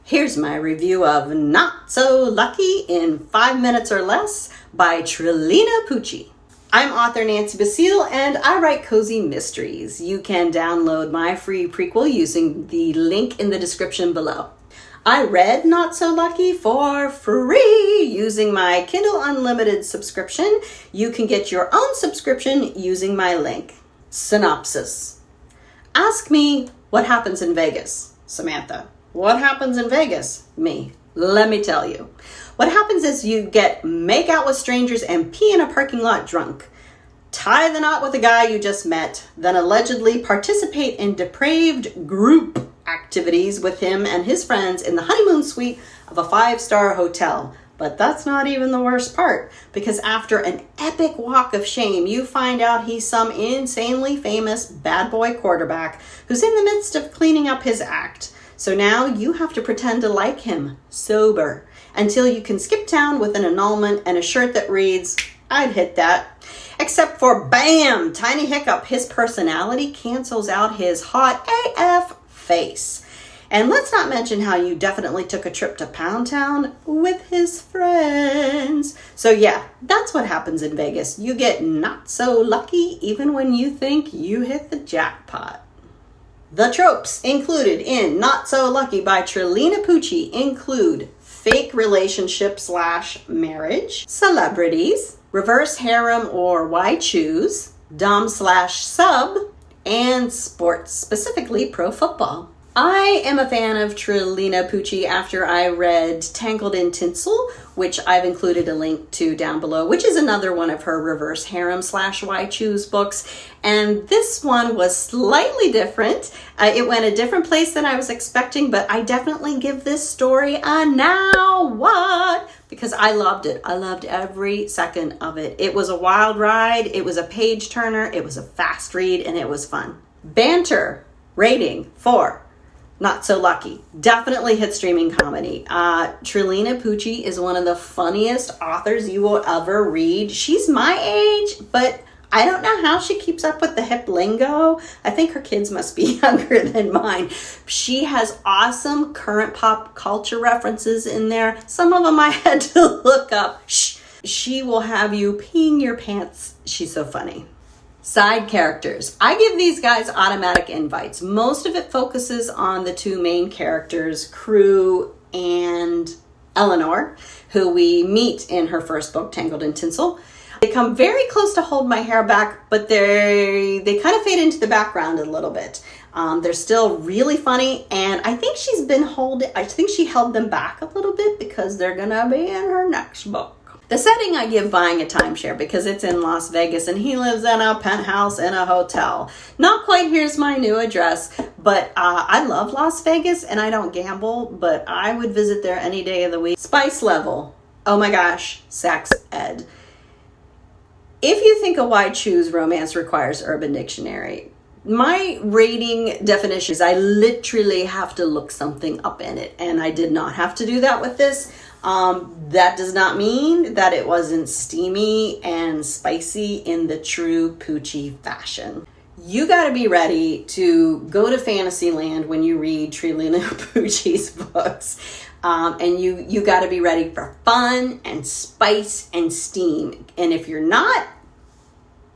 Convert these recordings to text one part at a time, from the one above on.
Here's my review of Not So Lucky in 5 minutes or less by Trilina Pucci. I'm author Nancy Basile and I write cozy mysteries. You can download my free prequel using the link in the description below. I read Not So Lucky for free using my Kindle Unlimited subscription. You can get your own subscription using my link. Synopsis. Ask me what happens in Vegas, Samantha. What happens in Vegas? Me. Let me tell you. What happens is you make out with strangers and pee in a parking lot drunk. Tie the knot with a guy you just met, then allegedly participate in depraved group activities with him and his friends in the honeymoon suite of a 5-star hotel. But that's not even the worst part, because after an epic walk of shame, you find out he's some insanely famous bad boy quarterback who's in the midst of cleaning up his act. So now you have to pretend to like him, sober, until you can skip town with an annulment and a shirt that reads, I'd hit that. Except for bam, tiny hiccup, his personality cancels out his hot AF face. And let's not mention how you definitely took a trip to Pound Town with his friends. So yeah, that's what happens in Vegas. You get not so lucky even when you think you hit the jackpot. The tropes included in Not So Lucky by Trilina Pucci include fake relationship / marriage, celebrities, reverse harem or why choose, dom / sub, and sports, specifically pro football. I am a fan of Trilina Pucci after I read Tangled in Tinsel, which I've included a link to down below, which is another one of her reverse harem / why choose books. And this one was slightly different. It went a different place than I was expecting, but I definitely give this story a now what, because I loved it. I loved every second of it. It was a wild ride. It was a page turner. It was a fast read, and it was fun. Banter rating 4. Not So Lucky. Definitely hit streaming comedy. Trilina Pucci is one of the funniest authors you will ever read. She's my age, but I don't know how she keeps up with the hip lingo. I think her kids must be younger than mine. She has awesome current pop culture references in there. Some of them I had to look up. She will have you peeing your pants. She's so funny. Side characters. I give these guys automatic invites. Most of it focuses on the two main characters, Crew and Eleanor, who we meet in her first book, Tangled in Tinsel. They come very close to Hold My Hair Back, but they kind of fade into the background a little bit. They're still really funny, and I think she held them back a little bit because they're gonna be in her next book. The setting I give buying a timeshare because it's in Las Vegas and he lives in a penthouse in a hotel. Not quite here's my new address, but I love Las Vegas and I don't gamble, but I would visit there any day of the week. Spice level. Oh my gosh, sex ed. If you think a why choose romance requires Urban Dictionary, my rating definition is I literally have to look something up in it, and I did not have to do that with this. That does not mean that it wasn't steamy and spicy in the true Pucci fashion. You got to be ready to go to Fantasyland when you read Trilina Pucci's books. And you got to be ready for fun and spice and steam. And if you're not,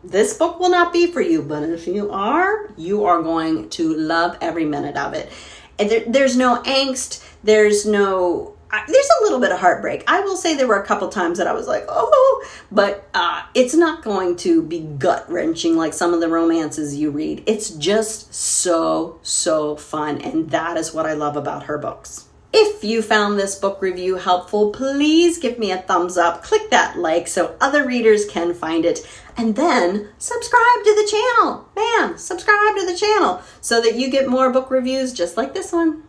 this book will not be for you. But if you are going to love every minute of it. And there's no angst. There's a little bit of heartbreak. I will say there were a couple times that I was like, oh, but it's not going to be gut-wrenching like some of the romances you read. It's just so fun, and that is what I love about her books. If you found this book review helpful, please give me a thumbs up. Click that like so other readers can find it. And then subscribe to the channel. Man, subscribe to the channel so that you get more book reviews just like this one.